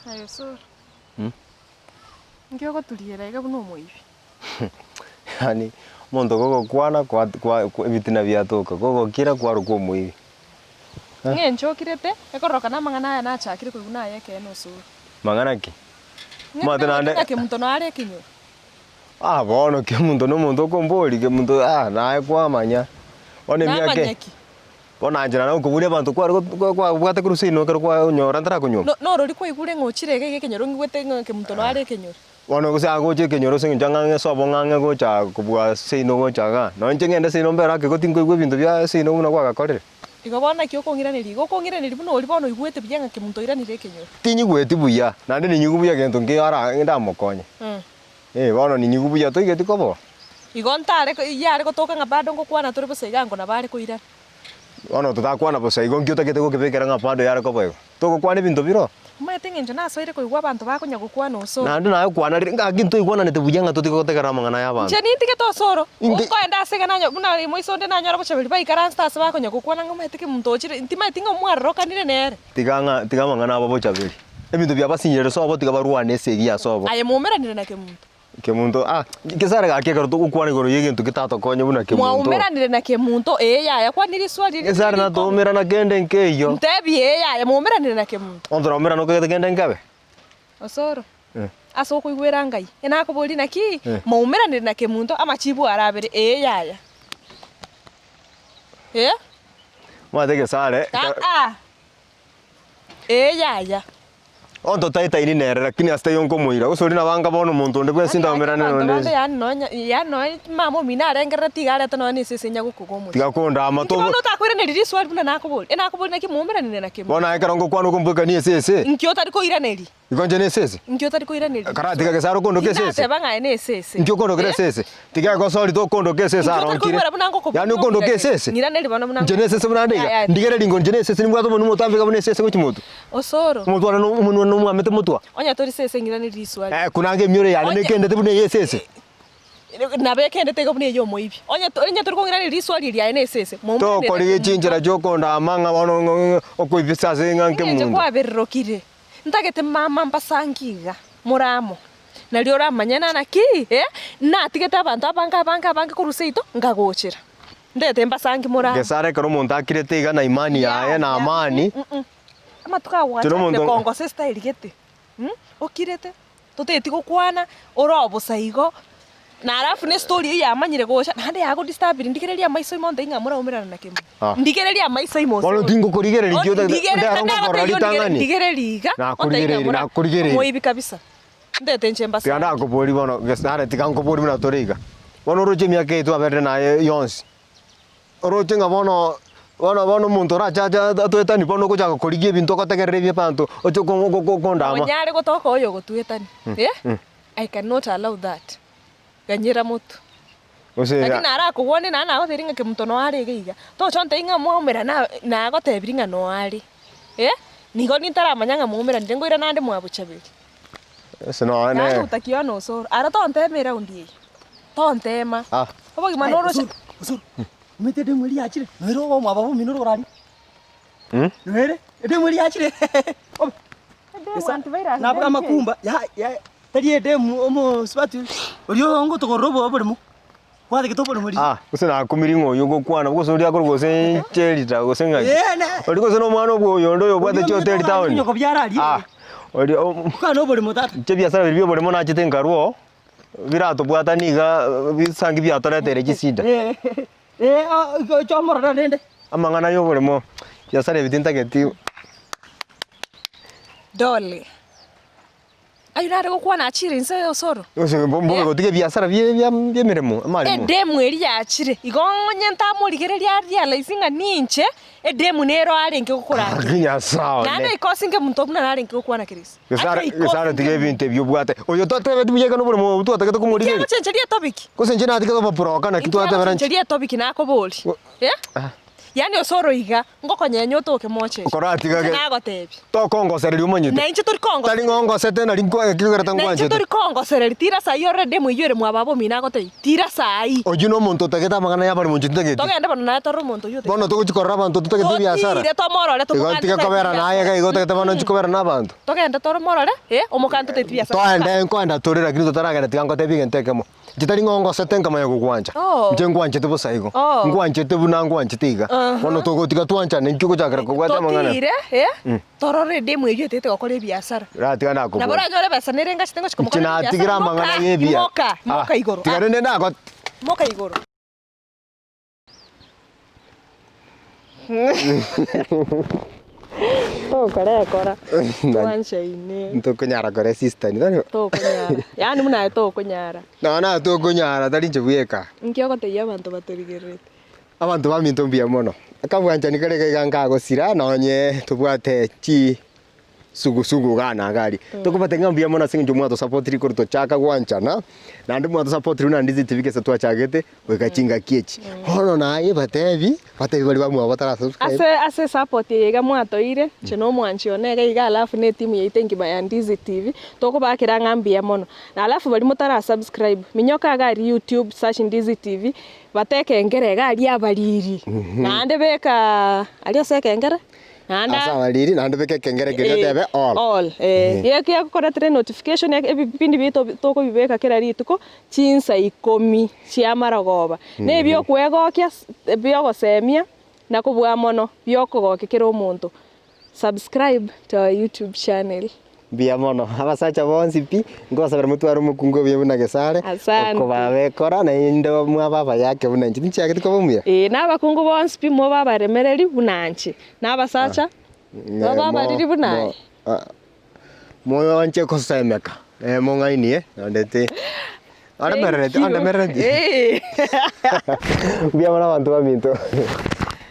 Ayo so. Ngio gotuliera iga buno moibi. Yani muntu gugukwana kwa bitina biatuka gugukira kwaruka omoibi. Ng'enchokirete ekoroka na mang'ana aya nachakire koiguna aye keno so. Mang'ana ki? Mate nande. Ng'ake muntu no are kinyo. Bono ke muntu no muntu kombori ke muntu nae kwamanya. One miake. Bona njira no kuburia bantu kwa bwate kurusino kero kwa unyora ndara kunyoma. No rori kwa igure ng'ochire gege kenyoro ngwete ng'ake muntu no are kinyo. Bono gusa goche kenyoro singa ng'ange sobo ng'ange gocha kubwa sino gochaga. No ngende sino mbera ke gotingo igwe bintu bya sino muna kwa gakorere. Igo bona kyo kongiraniri buno ori bono igwete bya ng'ake muntu iranire kinyo. Tinyi gweti buya nande ni nyugubuya gento ngara ndamukonye. Bono ni nyugubuya to igeti kobo. Igo ntare yare gotoka ng'abado ngokwana turi busaiga ngo nabare koira. Bono tutakwana busa igo ngyo takete gokebekera ng'apando yare kobo igo. Togokwana bintu biro. Mate ng'encho nasoire koigwa abantu bakonya gokwana oso. Nande nayo kwana ngaki nto igwana nete buya ng'ato tigotegera mang'ana y'abantu. Nche nitike to soro. Ukoenda asega nanyo buna moisonde nanyora bochabiri baikara stars bakonya gokwana ng'omete muntu ochire ntima tinga mwarorokanire nere. Tiga mang'ana abo bochabiri. Ebintu bya basinyere sobo tiga barwane segia sobo. Aye mumeranire na kemuntu. Kemuntu kisare gake karo tukukwana igoro yegintu kitato konye buna kemuntu. Mwaumeranire na kemuntu yaya kwaniri swali. Kisare na tumira na kende nkeyo. Ntebi yaya mumeranire na kemuntu. Ondora umira no kende nkabe. Osoro. Aso kuigwera ngai. Ena akobori naki mumeranire na kemuntu amachibu arabere yaya. Mate kisare. Yaya. Ondo taita ini nere lakini asta yonko muira usori na banga bono muntu nde kwesinda umirane nonde ya no mamo mina arengera tigare tono ni sesenya gukugomu tiga konda amato no takwire ne riri swali buna nakobori enakobori naki mumirane na kimu bona ekarongo kwano kumbuka ni sese nkyo tari ko iraneri igonje ne sese nkyo tari ko iraneri kara tiga kesaro kondo ke sese tebanga ne sese nkyo kondo ke sese tiga go sori to kondo ke sese aronkire yani kondo ke sese niraneri bana buna jene sese buna ndiga ndigere dingo jene sese nimwato bonu mutambika bune sese kuchimutu osoro mutu ana no mwamete mutwa onya tori sese ngiraneri swali kunange myore yani ne kende tebune ye sese na bekende tego bune yo moibi onya tori kongiraneri swali ria ne sese to kori gichinjira jokonda amanga bono okoibisa zinganke mundu nje kwa berrokire ntagete mama mbasangiga muramo nalio ramanyana naki na tigete abantu abanga kuruseito ngagochira ndete mbasangi muramo gesare karo muntu akirete iga na imani yaye na amani amatuka wacha kongo sister irigete okirete toteti gukwana orobusaigo na arafu ne story ya manyire gocha hande yago disturb ndigereria maiso imonde inga mura umirana na kimu ndigereria maiso imoso bono tingo kurigereria kyo ndarongo korali tangani ndigereriga na kurigereria moibi kabisa ndete nchemba sana tianda kopori bono gesare tikango pori na toriga bono roche miake tu abere na yonsi roche nga bono muntu racha atwetani bono kuja kurigie bintu kotegereria bantu ocho kondama onyare gotoka oyo gotwetani I cannot allow that ganyira mutu lakini ara kuwone na gotheringa ke muntu no ari giga to chonte inga muomera na gotebiringa no ari nigo nitara manyanga muomera ndengo ira nande mwabuchabiri sino ne utakio no so ara tonte mera undi tontema obogi manoro mete de muri achire nero wo mababo minoro rari nere de muri achire na bwa makumba ya tari de mu spatu oriyo ngo togorobo obulimo kwade kitopolo muri usina kumiringo yugo kwana buko sori akoro gose cherita gose ngaki ori gose no mwana obwo yondo yo bwate choteri town nyoko byarari ori kana obulimo tata che biasara bibyo bulimo na chite ngaruo birato bwata niga bisangi byatoretere gisinda chomora ndende amangana yo bulimo biasara bitinta geti dole ayunare gukwana achire inse osoro ose bombo gotige biasara bye miremo amarimo demu eri achire igonye ntamurigereria ria laisinga ninche demu nero arenge gukuranga kinya sawa nane ikosinge muntu obuna narenge gukwana kirisi gesara tige binte byo bwate oyo tatebe tubiyega no bulimo tuatake kumurigeria chencheria topic kusenje na tige to proka na kitu atebera chencheria topic nako boli yani osoro iga ngokonyenyo to kemoche Koratiga ke. nagotebi To kongo sereri umanyite. na inche tori kongo Tari ngongo sete na rinko kigereta na inche ngwanje. tori kongo sereri tira sai already muiyore mwababo mina gotei tira sai Ojuno muntu tageta magana ya bari munjite geti. togende bono na toro muntu yote Bono tuguchikorra abantu tutagete biashara. tire tomorore Igotiga kobera naye ga igotagete bono chikobera n'abantu. togende toro morore omokanto te biashara Twende nkwenda turira lakini tutaragera tigangote bigentekemo. Jitari ngongo sete nkamaya gugwanja. Nje ngwanje tebusaigo. Ngwanje tebuna ngwanje tiga. Bono tugotiga twanja ninchugo chakira kugwata mangana. tire toro ready muiyore tete gokore biashara Ratiga nako. na bora nyore besa nirenga chitengo chikomukora China tigira mangana yebia. moka igoro Tigare nenda got. moka igoro tokorekora wanchaine Ntokunyara kore sister ni tani. tokunyara yani muna tokunyara Na tokunyara tari nchebueka. nkiogoteia abantu batorigerete Abantu baminto mbia mono. Akabwanja nikareka ganga gosira nonye tubwate chi sugu gana gari. Tukubate ngambia mono singe mwato support riko to chaka gwanchana. Na ndi mwato support runa ndizi tivike se twachagete wekachinga kiechi. Hono naye batebi bali bamwe batara subscribe. ase support yega mwatoire chino mwanchi onega iga alafu ne timu yaitengi ya Ndizi TV tokubakira ngambia mono na alafu bali mutara subscribe minyoka gari YouTube search Ndizi TV bateke ngere gari abariri nande beka alio seke ngere Asa waliri na ndebeke kengere tebe all. Yeke yakoretere notification ya ebipindi bito toko bibeka kera rituko chinsa 10 cia maragoba ne byo kwegokia byo gosemia na kubwa mono byo kugokekera omuntu subscribe to our YouTube channel Bia mono abasacha bonsi pi ngosabera mutwaro mukungo bye buna gesare ko babekora na indo mwa baba yake buna nchi nchake tiko bumya na bakungu bonsi pi mo baba remereri bunanchi na basacha baba riri bunai moyo wanche kosemeka mongaini ndete ande merete bia mono bantu baminto